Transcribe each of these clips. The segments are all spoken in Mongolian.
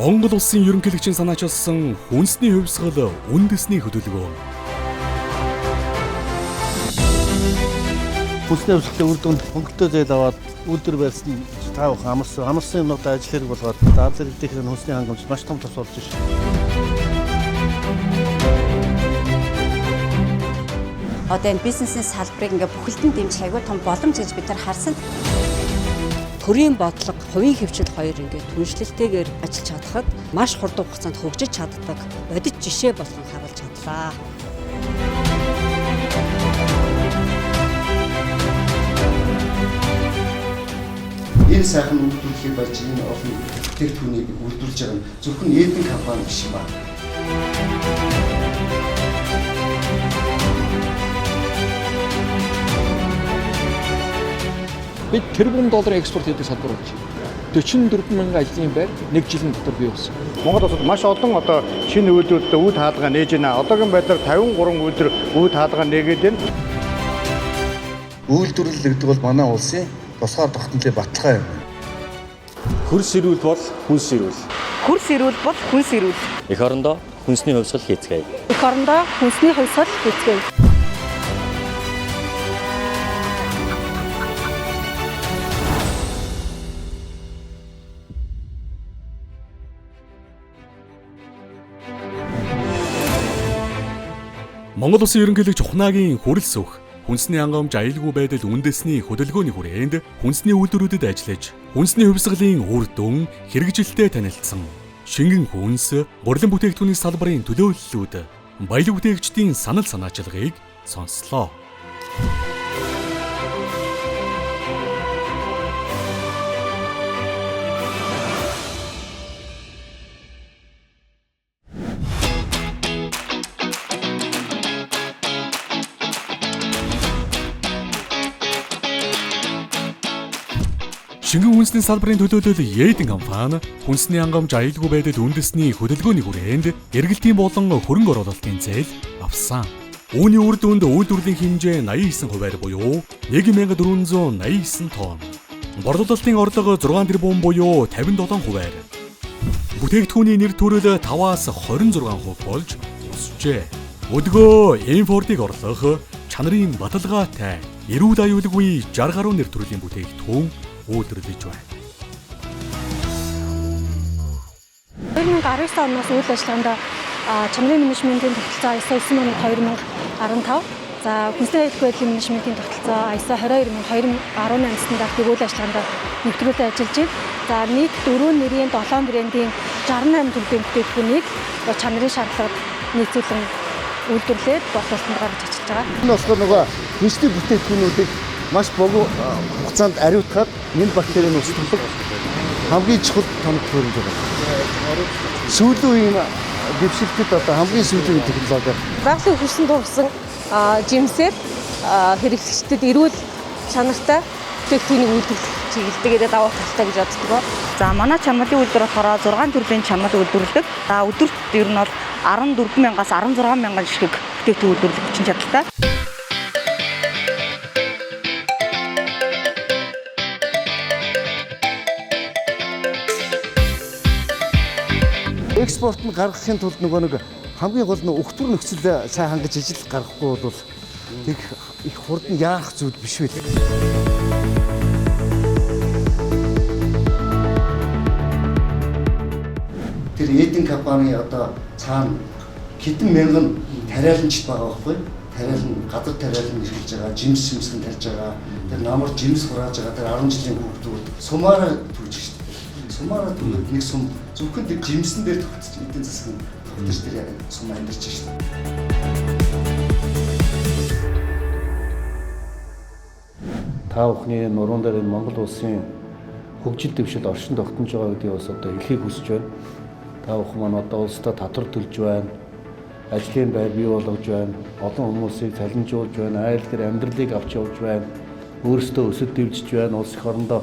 Монгол улсын ерөнхийлөгчийн санаачилсан хүнсний хувьсгал үндэсний хөдөлгөөн. Хүнсний хувьсгалын үр дүнд хөнгөлтөө зээл аваад үйлдвэр барьсан таавах амарсан юмнууд ажил хэрэг болгоод даалгавар ирдэх хүнсний хангамж маш том тус болж байна. Одоо энэ бизнесийн салбарыг ингээ бүхэлдэн дэмжих аягүй том боломж гэж бид нар харсан. Төрийн бодлого, хувийн хөвчл хоёр ингээд түншлэлтэйгээр ажиллаж чадхад маш хурдан хугацаанд хөгжиж чаддаг бодит жишээ болгон харуулж чадлаа. Энэ сайхан үйлдвэрлэлийг болж энэ олон бүтээгдэхүүнийг үйлдвэрлэж байгаа нь зөвхөн Эден компани биш юм аа. Бид тэрбум долларын экспорт хийдэг салбар болж байна. 44 мянган ажлын байр нэг жилийн дотор бий болсон. Монгол улсад маш олон одоо шинэ үйлдвэрлэлд үе хаалгаа нээж байна. Одоогийн байдлаар 53 үйлдвэр үе хаалгаа нээгээд байна. Үйлдвэрлэл гэдэг бол манай улсын тусгаар тогтнолын баталгаа юм. Хөрс ирүүл бол хүнс ирүүл. Хөрс ирүүл бол хүнс ирүүл. Эх орондоо хүнсний хувьсгал хийцгээе. Эх орондоо хүнсний хувьсгал хийцгээе. Монгол улсын ерөнхийлөгч Ухнаагийн хүрэлс өг хүнсний хангамж аюулгүй байдал үндэсний хөдөлгөөний хүрээнд хүнсний үйлдвэрүүдэд ажиллаж хүнсний хувьсгалын үр дүн хэрэгжилтэд танилцсан. Шингэн хүнс, борлон бүтээгдэхүүний салбарын төлөөллүүд, баялаг бүтээгчдийн санал санаачилгаыг сонслоо. Шингэн хүнсний салбарын төлөөлөл Эден компани хүнсний хангамж аюулгүй байдал үндэсний хөдөлгөөний хүрээнд эргэлтийн болон хөрөнгө оруулалтын зээл авсан. Үүний үр дүнд үйлдвэрлэлийн хэмжээ 89% буюу 1489 тонн. Борлуулалтын орлого 6 тэрбум буюу 57%. Бүтээгдэхүүний нэр төрөл 5-аас 26% болж өсжээ. Өдгөө импортыг орлох чанарын баталгаатай эрүүл аюулгүй 60 гаруй нэр төрлийн бүтээгдэхүүн үйлдвэрлэж байна. 2019 оноос үйл ажиллагаанд чанарын менежментийн тогтолцоо ISO 9000-2015, за хүнсний аюулгүй байдлын менежментийн тогтолцоо ISO 22018 стандартыг үйл ажиллагаанд нэвтрүүлээд ажиллаж байна. За нийт 4 нэрийн 7 брендийн 68 төрлийн бүтээгдэхүүнийг чанарын шаардлагад нийцүүлэн үйлдвэрлээд борлуулалтанд гаргаж ажиллаж байгаа. Энэ болохоор нөгөө хүнсний бүтээгдэхүүнүүдийг маш богино хугацаанд ариутгаад энэ бактерийн устгах хамгийн чухал томд хөрөнгө байна. Сүүлийн үеийн дэвшилтэд одоо хамгийн сүүлийн технологи. Байгалийн хөрсөн дурсан жимсээр хэрэглэгчдэд эрүүл чанартай бүтээгдэхүүнийг үйлдвэрлэх чиглэлтэйгээ даваа талтай гэж боддог. За манай чанарын үйлдвэр болохоор 6 төрлийн чанар үйлдвэрлэдэг. За өдөрт ер нь бол 14,000-аас 16,000 ширхэг бүтээгдэхүүн үйлдвэрлэх хүчин чадалтай. Экспорт нь гаргахын тулд нөгөө нэг хамгийн гол нь өгтөр нөхцөл сайн хангаж ижил гаргахгүй бол их хурдан яах зүйл биш үү. Тэр Эден компани одоо цаана хэдэн мянган тариаланч байгаа байхгүй? Тариалан гадар тариалан ирүүлж байгаа, жимс тарьж байгаа. Тэр намар жимс хурааж байгаа. Тэр 10 жилийн хүүхдүүд сумаараа түүж шүү дээ. Сумаараа түүгээд нэг сум зөвхөн тэр жимсэн дээр тогтчих эдийн засгийн тогтож тэр сум амьдарч шүү дээ. Та бүхний нуруунд дээр Монгол улсын хөгжил дэвшил оршин тогтнож байгаа гэдгийг бас одоо хэлхийг хүсэж байна. Та бүхэн маань одоо улсдаа татвар төлж байна. Ажлын байр бий болгож байна. Олон хүмүүсийг цалинжуулж байна. Айл дээр амьдралыг авч явж байна. Өөрсдөө өсөд дэвжиж байна. Улс их орондоо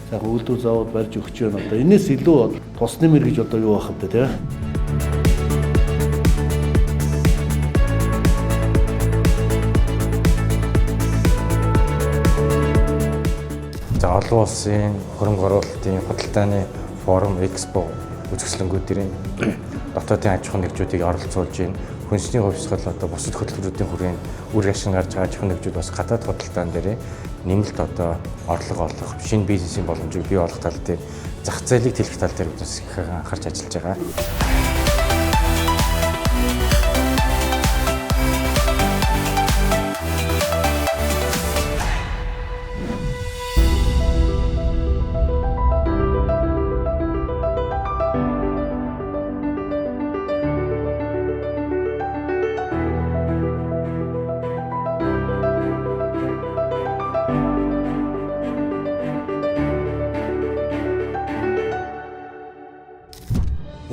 сайхан үйлдвэр завод барьж өгч байна. Одоо энэс илүү тус нэмэр гэж одоо юу байх вэ те? За олон улсын хөрөнгө оруулалтын худалдааны форум Экспо үзэсгэлэнгүүдийн дотоодын аж ахуйн нэгжүүдийг оролцуулж байна. Хүнсний хувьсгал одоо бусад хөтөлбөрүүдийн хүрээнд үр ашиг гарч байгаа аж ахуйн нэгжүүд бас гадаад худалдаан дээр нэмэлт одоо орлого олох, шинэ бизнесийн боломжийг бий болгох тал дээр зах зээлийг тэлэх тал дээр бас их анхаарч ажиллаж байгаа.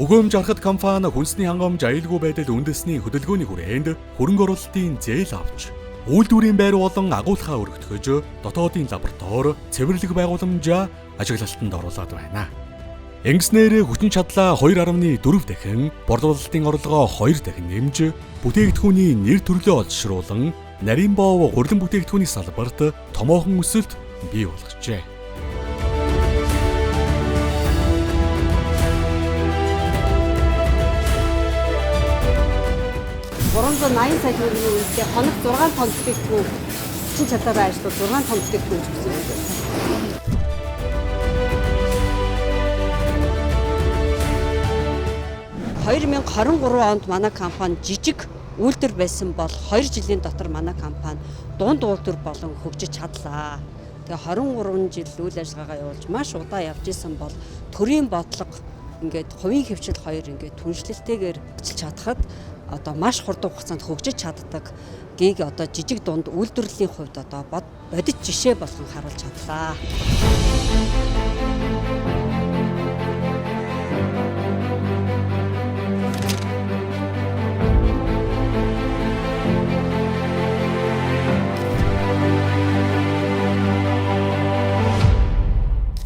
Өгөөмж арахад компани хүнсний хангамж аюулгүй байдал үндэсний хөдөлгөөний хүрээнд хөрөнгө оруулалтын зээл авч үйлдвэрийн байр болон агуулгаа өргөтгөж дотоодын лаборатори, цэвэрлэх байгууламжаа ажиглалтанд оруулаад байна. Ингэснээр хүчин чадлаа 2.4 дахин, борлуулалтын орлогоо 2 дахин нэмж, бүтээгдэхүүний нэр төрлөө олшруулан, нарийн боов гурилан бүтээгдэхүүний салбарт томоохон өсөлт бий болгожээ. 380 сая төгрөгийн үнэтэй хоног 6 тонн бүтээгдэхүүн хүчин чадлаараа ажиллаж 6 тонн бүтээгдэхүүн өгсөн юм. 2023 онд манай компани жижиг үйлдвэр байсан бол 2 жилийн дотор манай компани дунд үйлдвэр болон хөгжиж чадлаа. Тэгээ 23 жил үйл ажиллагаагаа явуулж маш удаа явж исэн бол төрийн бодлого ингээд хувийн хөвчл хоёр ингээд түншлэлтэйгээр ажиллаж чадхад одоо маш хурдан хугацаанд хөгжиж чаддаг гийг одоо жижиг дунд үйлдвэрлэлийн хувьд одоо бодит жишээ болгон харуулж чадлаа.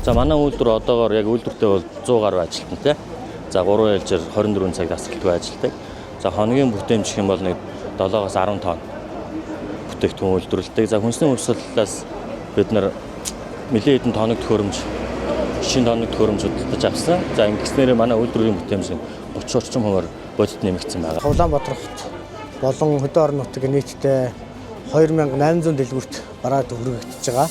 За манай үйлдвэр одоогоор яг үйлдвэртэй бол 100 гаруй ажилтнаа тий. За 3 ээлжээр 24 цаг тасралтгүй ажилладаг. За хоногийн бүтээмж гэх юм бол нэг 7-аас 10 тонн бүтээгдэхүүн үйлдвэрлэдэг. За хүнсний хувьсгалаас бид нар нэлээд хэдэн тоног төхөөрөмж, шинэ тоног төхөөрөмж худалдаж авсан. За ингэснээр манай үйлдвэрийн бүтээмж 30 орчим хувиар бодит нэмэгдсэн байгаа. Улаанбаатар хот болон хөдөө орон нутгийн нийтдээ 2800 дэлгүүрт бараад хүргэгдэж байгаа.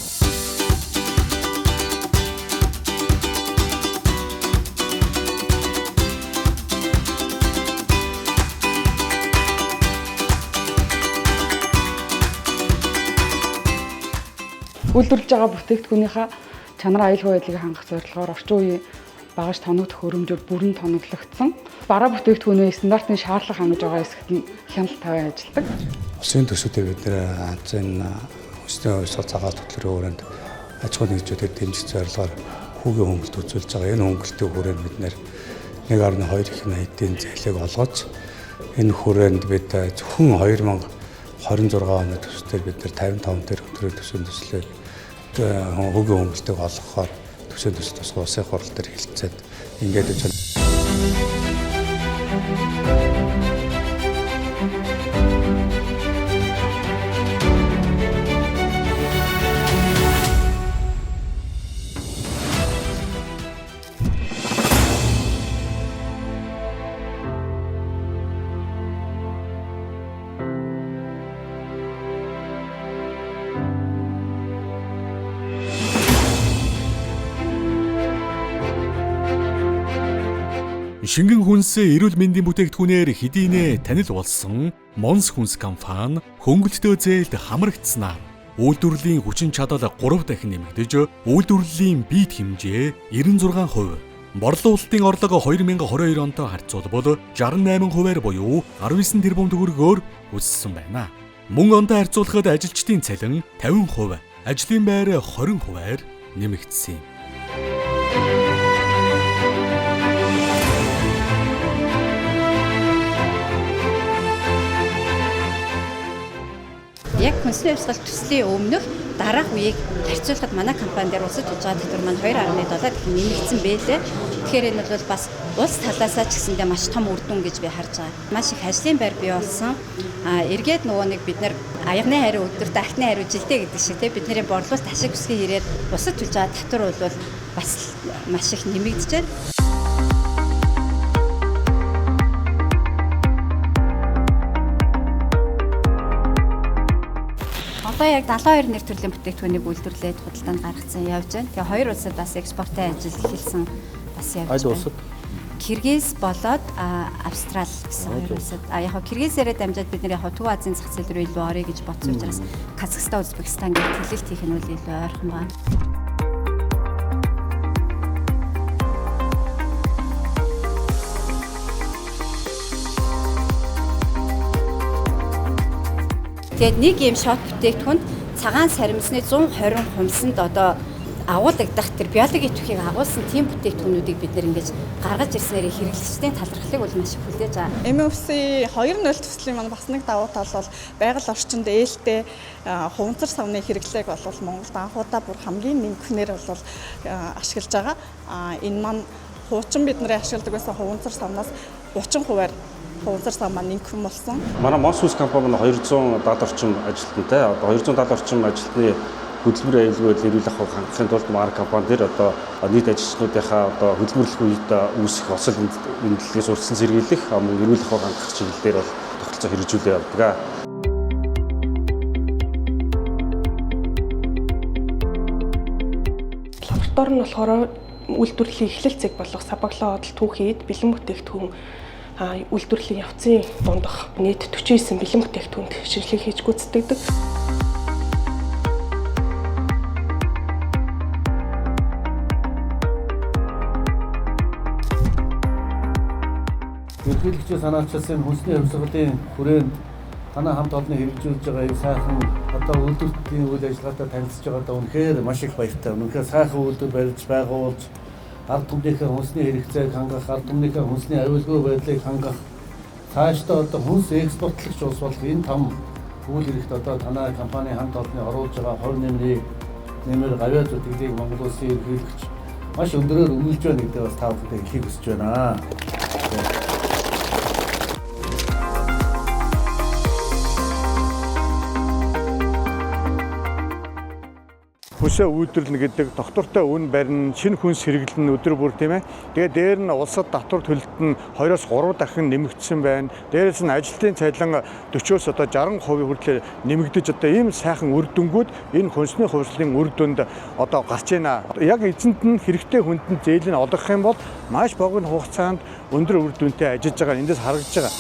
Үйлдвэрлэж байгаа бүтээгдэхүүнийхээ чанар аюулгүй байдлыг хангах зорилгоор орчин үеийн багаж тоног төхөөрөмжөөр бүрэн тоноглогдсон. Бараа бүтээгдэхүүнээ стандартын шаардлага хангаж байгаа хэсэгт нь хяналт тавиан ажилладаг. Улсын төсвөдөө бид нэр энэ хүнсний хувьсгал цагаал хөтөлбөрийн хүрээнд аж ахуйн нэгжүүдэд дэмжих зорилгоор хүүгийн хөнгөлт үзүүлж байгаа. Энэ хөнгөлтийн хүрээнд бид нэр 1.2 их эдийн зээлийг олгож энэ хүрээнд бид зөвхөн 2026 оны төсвөөр бид нэр 55 төр өдрийн төсвийн төслийг хүүгийн хөнгөлтийг олгохоор төсвийн төс улсын хурал дээр хэлэлцээд ингээд гэж Шингэн хүнс эрүүл мэндийн бүтээгдэхүүнээр хэдийнэ танил болсон Монс хүнс компани хөнгөлтөө зээлд хамрагдсанаар үйлдвэрлэлийн хүчин чадал 3 дахин нэмэгдэж үйлдвэрлэлийн биед хэмжээ 96%, борлуулалтын орлого 2022 онтой харьцуулбал 68%-аар буюу 19 тэрбум төгрөгөөр өссөн байна. Мөн онтой харьцуулахад ажилчдын цалин 50%, ажлын байр 20%-аар нэмэгдсэн юм. Яг хүнсний хувьсгал төслийн өмнөх дараах үеийг харьцуулахад манай компани дээр улсад хийж байгаа татвар маань 2.7 дахин нэмэгдсэн байлээ. Тэгэхээр энэ бол бас улс талаасаа ч гэсэндээ маш том үр дүн гэж би харж байгаа. Маш их ажлын байр бий болсон. Эргээд нөгөө нэг бид нар аягны хариу өдөрт ахны хариу жилдээ гэдэг шиг те бидний борлуулалт ашиг үсгийн хэрээр бусад төлж байгаа татвар бол бас маш их нэмэгдэж байна. одоо яг 72 нэр төрлийн бүтээгдэхүүнийг үйлдвэрлээд худалдаанд гаргацсан явж байна. Тэгээ хоёр улсад бас экспортын ажил эхэлсэн бас явж байна. Аль улсад? Киргиз болоод Австрали гэсэн хоёр улсад. Яг хоо Киргизээрээ дамжаад бид нэр яг Төв Азийн зах зээл рүү илүү орё гэж бодсон учраас Казахстан, Узбекистан гэх төлөлт хийх нь үл илүү ойрхон байна. Тэгээд нэг юм шот бүтээгдэхүүнд цагаан саримсны 120 хумсанд одоо агуулгадах тэр биологийн түүхийг агуулсан тийм бүтээгдэхүүнүүдийг бид нэр ингэж гаргаж ирснээр хэрэглэгчдийн талархлыг бол маш их хүлээж байгаа. MFC 2.0 төслийн маань бас нэг давуу тал бол байгаль орчинд ээлтэй хуванцар савны хэрэглээг бол Монголд анхудаа бүр хамгийн нэмэхнэр бол ашиглаж байгаа. Энэ маань хуучин бид нарын ашигладаг байсан хуванцар савнаас 30%-аар хуванцар сав маань нэмэх болсон. Манай Монсус компани 270 орчим ажилтнтай. Одоо 270 орчим ажилтны хөдөлмөр аюулгүйд эрүүл ахуйг хангахын тулд манай компани дээр одоо нийт ажилчнуудынхаа одоо хөдөлмөрлөх үед үүсэх осол энэлгээс урьдчилан сэргийлэх эрүүл ахуйг хангах чиглэлээр бол тогтолцоо хэрэгжүүлээ явдаг. Лаборатори нь болохоор үйлдвэрлэлийн эхлэл зэг болох сабаглаа одол түүхийд бэлэн бүтээгдэхүүн үйлдвэрлэлийн явцын дундах нийт 49 бэлэн бүтээгдэхүүнд шинжилгээ хийж гүйцэтгэдэг. Ерөнхийлөгчийн санаачилсан хүнсний хувьсгалын хүрээнд танай хамт олонний хэрэгжүүлж байгаа энэ сайхан одоо үйлдвэрлэлийн үйл ажиллагаатай танилцж байгаадаа үнэхээр маш их баяртай. Үнэхээр сайхан үйлдвэр барьж байгуулж ард түмнийхээ хүнсний хэрэгцээг хангах, ард түмнийхээ хүнсний аюулгүй байдлыг хангах, цаашдаа одоо хүнс экспортлагч улс болох энэ том үйл хэрэгт одоо танай компани хамт олонний оруулж байгаа хувь нэмэр гавьяа зүтгэлийг Монгол улсын ерөнхийлөгч маш өндөрөөр үнэлж байна гэдэг бас та бүхэнд хэлхийг хүсэж байна. Хүнсээ үйлдвэрлэнэ гэдэг доктортой үн барин шинэ хүнс хэрэглэн өдөр бүр тийм ээ. Тэгээд дээр нь улсад татвар төлөлт нь 2-3 дахин нэмэгдсэн байна. Дээрээс нь ажилтны цалин 40-оос одоо 60% хүртэл нэмэгдэж одоо ийм сайхан үр дүнгууд энэ хүнсний хувьслын үр дүнд одоо гарч байна. Яг эзэнд нь хэрэгтэй хүндэн зээл нь олгох юм бол маш богино хугацаанд өндөр үр дүнтэй ажиллаж байгаа эндээс харагдаж байгаа.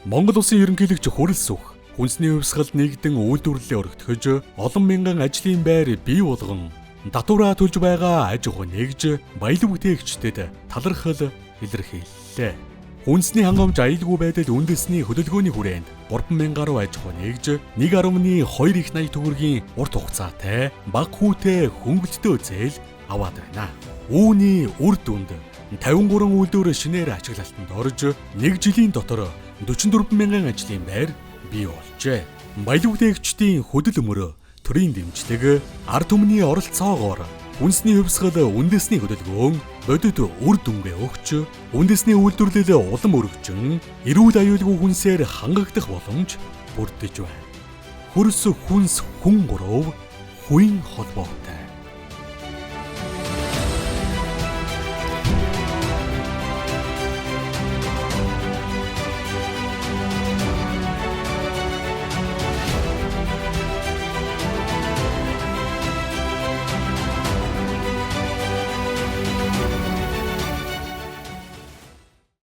Монгол улсын ерөнхийлөгч Хүрэл Сүх хүнсний хувьсгалд нэгдэн үйлдвэрлэлээ өргөтгөж олон мянган ажлын байр бий болгон татвараа төлж байгаа аж ахуй нэгж баялаг бүтээгчдэд талархал илэрхийллээ. Хүнсний хангамж аюулгүй байдал үндэсний хөдөлгөөний хүрээнд 3,000 гаруй аж ахуй нэгж 1.2 их 80 төгрөгийн урт хугацаатай бага хүүтэй хөнгөлтөө зээл аваад байна. Үүний үр дүнд 53 үйлдвэр шинээр ажиглалтанд орж 1 жилийн дотор 44 мянган ажлын байр бий болжээ. Баялаг бүтээгчдийн хөдөл мөрөө, төрийн дэмжлэг, ард түмний оролцоогоор хүнсний хувьсгал үндэсний хөдөлгөөн бодит үр дүнгээ өгч, үндэсний үйлдвэрлэл улам өргөжин, эрүүл аюулгүй хүнсээр хангагдах боломж бүрдэж байна. Хөрс хүнс хүн 3 хувийн холбоотой.